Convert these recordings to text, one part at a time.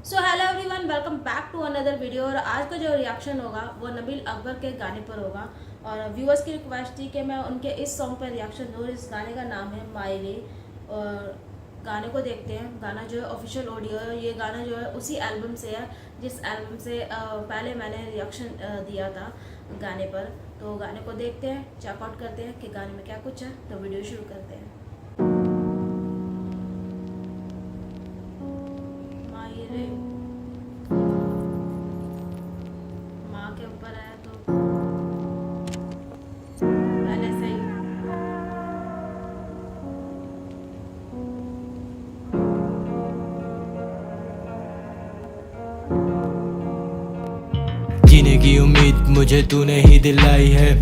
So hello everyone, welcome back to another video. और आज का जो रिएक्शन होगा वो नबील अकबर के गाने पर होगा। और व्यूअर्स की रिक्वेस्ट थी कि मैं उनके इस सॉन्ग पर रिएक्शन दूँ। इस गाने का नाम है माई वे। और गाने को देखते हैं। गाना जो है ऑफिशियल ऑडियो है। ये गाना जो है उसी एल्बम से है जिस एल्बम से पहले मैंने रिएक्शन दिया था गाने पर। तो गाने को देखते हैं, चेकआउट करते हैं कि गाने में क्या कुछ है। तो वीडियो शुरू करते हैं। माई रे माँ के ऊपर है तो पहले से ही जीने की उम्मीद मुझे तूने ही दिलाई है।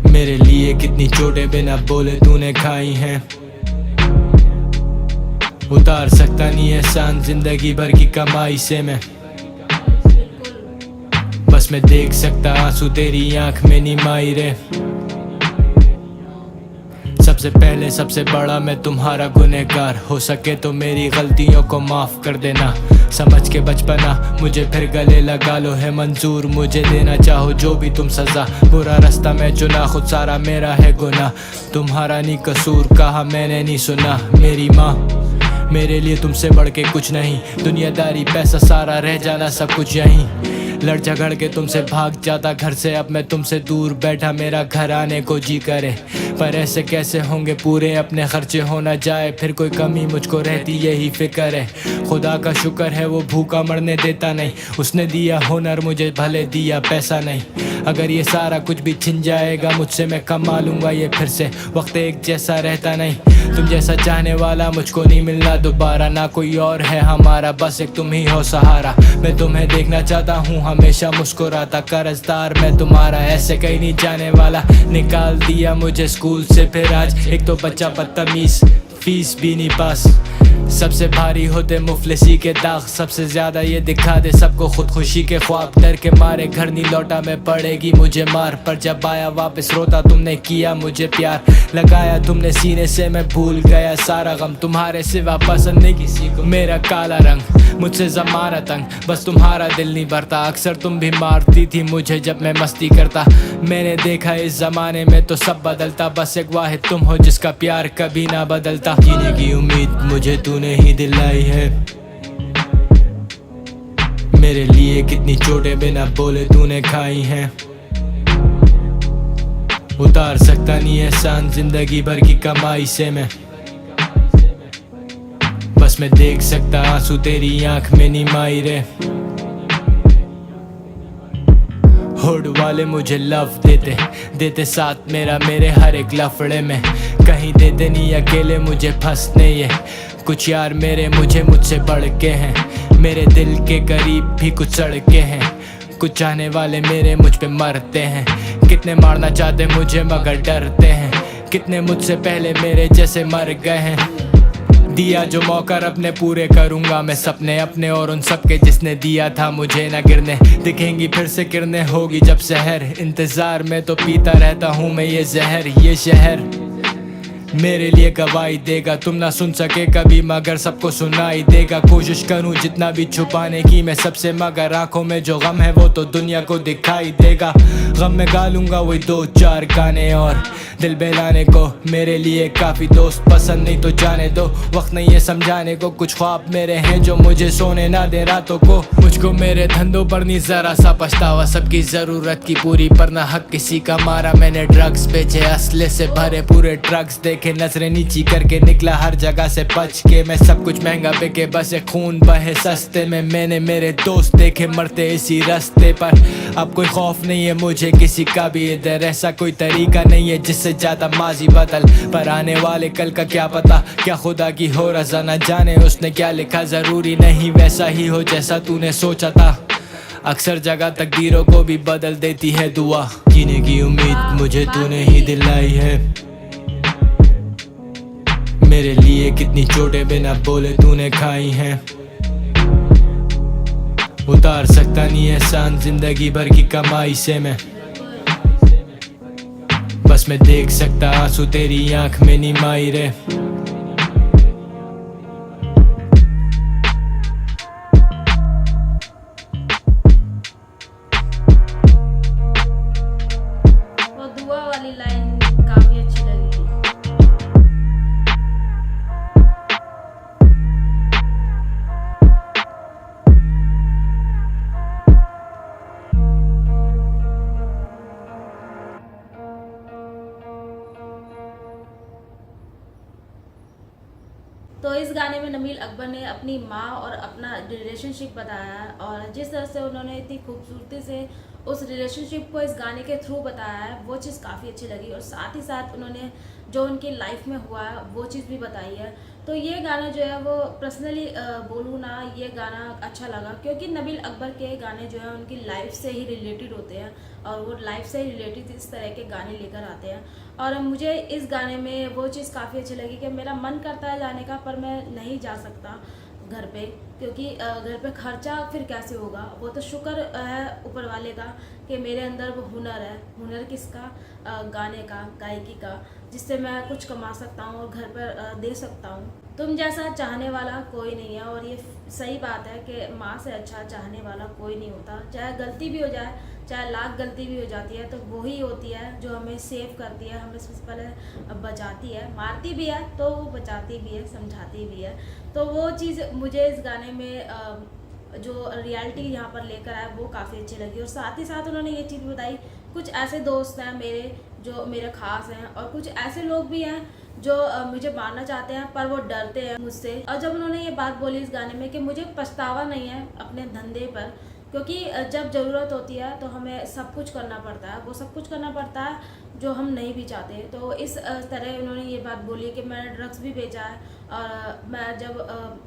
मेरे लिए कितनी चोटें बिना बोले तूने खाई हैं। उतार सकता नहीं एहसान जिंदगी भर की कमाई से मैं। बस मैं देख सकता आंसू तेरी आंख में नीमाई रे। सबसे पहले सबसे बड़ा मैं तुम्हारा गुनहगार। हो सके तो मेरी गलतियों को माफ कर देना। समझ के बचपना मुझे फिर गले लगा लो, है मंजूर मुझे देना चाहो जो भी तुम सजा। बुरा रास्ता मैं चुना, खुद सारा मेरा है गुनाह। तुम्हारा नहीं कसूर, कहा मैंने नहीं सुना। मेरी माँ मेरे लिए तुमसे बढ़ के कुछ नहीं। दुनियादारी पैसा सारा रह जाना सब कुछ यहीं। लड़ झगड़ के तुमसे भाग जाता घर से, अब मैं तुमसे दूर बैठा मेरा घर आने को जी करे। पर ऐसे कैसे होंगे पूरे अपने खर्चे, हो ना जाए फिर कोई कमी मुझको रहती यही फिक्र है। खुदा का शुक्र है वो भूखा मरने देता नहीं। उसने दिया हुनर मुझे भले दिया पैसा नहीं। अगर ये सारा कुछ भी छिन जाएगा मुझसे मैं कमा लूँगा ये फिर से। वक्त एक जैसा रहता नहीं, तुम जैसा चाहने वाला मुझको नहीं मिलना दोबारा। ना कोई और है हमारा, बस एक तुम ही हो सहारा। मैं तुम्हें देखना चाहता हूँ हमेशा मुस्कुराता, कर्जदार मैं तुम्हारा ऐसे कहीं नहीं जाने वाला। निकाल दिया मुझे स्कूल से फिर आज एक तो बच्चा बदतमीज, फीस भी नहीं पास। सबसे भारी होते मुफलिसी के दाग, सबसे ज्यादा ये दिखा दे सबको खुदकुशी के ख्वाब। डर के मारे घर नहीं लौटा मैं, पड़ेगी मुझे मार। पर जब आया वापस रोता तुमने किया मुझे प्यार। लगाया तुमने सीने से मैं भूल गया सारा गम। तुम्हारे सिवा पसंद नहीं किसी को मेरा काला रंग। मुझसे ज़माना तंग, बस तुम्हारा दिल नहीं भरता। अक्सर तुम भी मारती थी मुझे जब मैं मस्ती करता। मैंने देखा इस जमाने में तो सब बदलता, बस एक वाहिद तुम हो जिसका प्यार कभी ना बदलता। जीने की उम्मीद मुझे तूने ही दिलाई है। मेरे लिए कितनी चोटें बिना बोले तूने खाई हैं। उतार सकता नहीं एहसान जिंदगी भर की कमाई से मैं। बस मैं देख सकता आंसू तेरी आंख में नीमाई रे। होड़ वाले मुझे लव देते देते साथ मेरा मेरे हर एक लफड़े में। कहीं देते नहीं अकेले मुझे फंसने ये। कुछ यार मेरे मुझसे बढ़ के हैं। मेरे दिल के करीब भी कुछ सड़के हैं। कुछ चाहने वाले मेरे मुझ पे मरते हैं। कितने मारना चाहते मुझे मगर डरते हैं। कितने मुझसे पहले मेरे जैसे मर गए हैं। दिया जो मौका अपने पूरे करूंगा मैं सपने अपने और उन सबके जिसने दिया था मुझे ना गिरने। दिखेंगी फिर से किरणें होगी जब शहर। इंतजार में तो पीता रहता हूँ मैं ये जहर। ये शहर मेरे लिए गवाही देगा, तुम ना सुन सके कभी मगर सबको सुनाई देगा। कोशिश करूं जितना भी छुपाने की मैं सबसे, मगर आंखों में जो गम है वो तो दुनिया को दिखाई देगा। गम में गा लूंगा वही 2-4 गाने और दिल बहलाने को। मेरे लिए काफी दोस्त पसंद नहीं तो जाने दो। वक्त नहीं है समझाने को, कुछ ख्वाब मेरे हैं जो मुझे सोने ना दे रातों को। मुझको मेरे धंधों पर नहीं जरा सा पछतावा। सबकी जरूरत की पूरी पर ना हक किसी का मारा। मैंने ड्रग्स बेचे असले से भरे पूरे ट्रक्स देखे। नजरें नीची करके निकला हर जगह से बच के मैं। सब कुछ महंगा बिके बस एक खून बहे सस्ते में। मैंने मेरे दोस्त देखे मरते इसी रास्ते पर। अब कोई खौफ नहीं है मुझे किसी का भी इधर। ऐसा कोई तरीका नहीं है जिससे ज्यादा माजी बदल। पर आने वाले कल का क्या पता, क्या खुदा की हो रज़ा। न जाने उसने क्या लिखा, जरूरी नहीं वैसा ही हो जैसा तूने सोचा था। अक्सर जगह तकदीरों को भी बदल देती है दुआ। जीने की उम्मीद मुझे तूने ही दिलाई है। मेरे लिए कितनी चोटें बिना बोले तूने खाई हैं। उतार सकता नहीं एहसान जिंदगी भर की कमाई से मैं। बस मैं देख सकता आंसू तेरी आंख में नीमाई रे। नबील अकबर ने अपनी माँ और अपना रिलेशनशिप बताया है, और जिस तरह से उन्होंने इतनी खूबसूरती से उस रिलेशनशिप को इस गाने के थ्रू बताया है, वो चीज़ काफ़ी अच्छी लगी। और साथ ही साथ उन्होंने जो उनकी लाइफ में हुआ है वो चीज़ भी बताई है। तो ये गाना जो है वो पर्सनली बोलूँ ना, ये गाना अच्छा लगा क्योंकि नबील अकबर के गाने जो है उनकी लाइफ से ही रिलेटेड होते हैं, और वो लाइफ से ही रिलेटेड इस तरह के गाने लेकर आते हैं। और मुझे इस गाने में वो चीज़ काफ़ी अच्छी लगी कि मेरा मन करता है जाने का, पर मैं नहीं जा सकता घर पे, क्योंकि घर पे खर्चा फिर कैसे होगा। वो तो शुक्र है ऊपर वाले का कि मेरे अंदर वो हुनर है। हुनर किसका? गाने का, गायकी का, जिससे मैं कुछ कमा सकता हूँ और घर पर दे सकता हूँ। तुम जैसा चाहने वाला कोई नहीं है, और ये सही बात है कि माँ से अच्छा चाहने वाला कोई नहीं होता। चाहे गलती भी हो जाए, चाहे लाख गलती भी हो जाती है, तो वही होती है जो हमें सेव करती है, हमें सबसे पहले बचाती है। मारती भी है तो वो बचाती भी है, समझाती भी है। तो वो चीज़ मुझे इस गाने में जो रियलिटी यहाँ पर लेकर आए वो काफ़ी अच्छी लगी। और साथ ही साथ उन्होंने ये चीज़ बताई, कुछ ऐसे दोस्त हैं मेरे जो मेरे ख़ास हैं, और कुछ ऐसे लोग भी हैं जो मुझे मारना चाहते हैं पर वो डरते हैं मुझसे। और जब उन्होंने ये बात बोली इस गाने में कि मुझे पछतावा नहीं है अपने धंधे पर, क्योंकि जब ज़रूरत होती है तो हमें सब कुछ करना पड़ता है, वो सब कुछ करना पड़ता है जो हम नहीं भी चाहते। तो इस तरह उन्होंने ये बात बोली कि मैंने ड्रग्स भी बेचा है, और मैं जब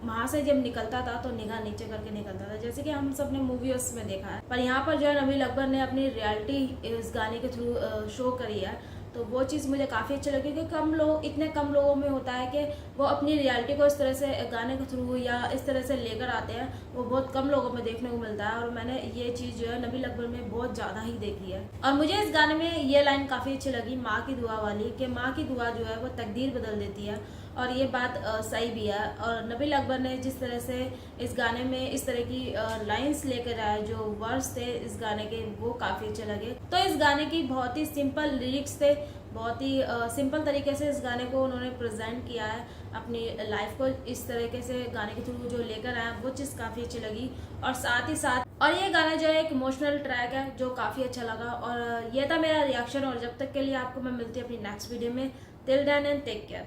वहाँ से जब निकलता था तो निगाह नीचे करके निकलता था, जैसे कि हम सब ने मूवीज़ में देखा है। पर यहाँ पर जो है नबील अकबर ने अपनी रियलिटी इस गाने के थ्रू शो करी है, तो वो चीज़ मुझे काफ़ी अच्छी लगी। क्योंकि इतने कम लोगों में होता है कि वो अपनी रियलिटी को इस तरह से गाने के थ्रू या इस तरह से लेकर आते हैं, वो बहुत कम लोगों में देखने को मिलता है। और मैंने ये चीज़ जो है नबील अकबर में बहुत ज़्यादा ही देखी है। और मुझे इस गाने में ये लाइन काफ़ी अच्छी लगी, माँ की दुआ वाली, कि माँ की दुआ जो है वो तकदीर बदल देती है। और ये बात सही भी है। और नबील अकबर ने जिस तरह से इस गाने में इस तरह की लाइंस लेकर आए, जो वर्ड्स थे इस गाने के, वो काफ़ी अच्छे लगे। तो इस गाने की बहुत ही सिंपल लिरिक्स थे, बहुत ही सिंपल तरीके से इस गाने को उन्होंने प्रेजेंट किया है, अपनी लाइफ को इस तरीके से गाने के थ्रू जो लेकर आए, वो चीज़ काफ़ी अच्छी लगी। और साथ ही साथ ये गाना जो है एक इमोशनल ट्रैक है जो काफ़ी अच्छा लगा। और ये था मेरा रिएक्शन। और जब तक के लिए आपको मैं मिलती हूँ अपनी नेक्स्ट वीडियो में। Till then and take care.